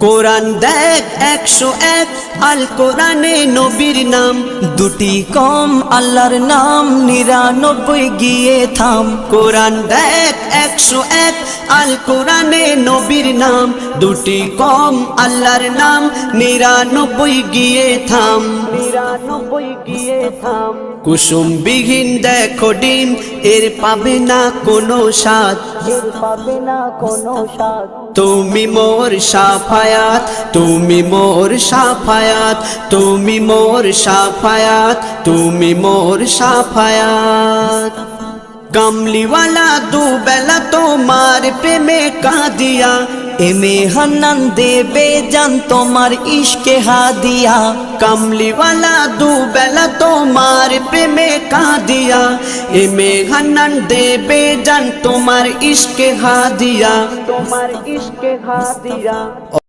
কোরআন দেখ 101 আল কোরআনে নবীর নাম, দুটি কম আল্লাহর নাম 99 গিয়ে থাম। কোরআন দেখ 101 আল কোরআনে নবীর নাম, দুটি কম আল্লাহর নাম 99 গিয়ে থাম। 99 গিয়ে থাম। কুসুম বিহীন দেখো ডিম, এর পাবে না কোনো স্বাদ, এর পাবে না কোনো স্বাদ। তুমি মোর শাফায়াত, তুমি মোর শাফায়াত, তুমি মোর শাফায়াত, তুমি মোর শাফায়াত। কামলিওয়ালা দুবেলা তোমার প্রেমে কাঁদিয়া, এমে হান্নান দেবে জান তোমার ইশকে হাদিয়া। কামলিওয়ালা দুবেলা তোমার প্রেমে কাঁদিয়া, এমে হান্নান দেবে জান তোমার ইশকে হাদিয়া, তোমার ইশকে হাদিয়া।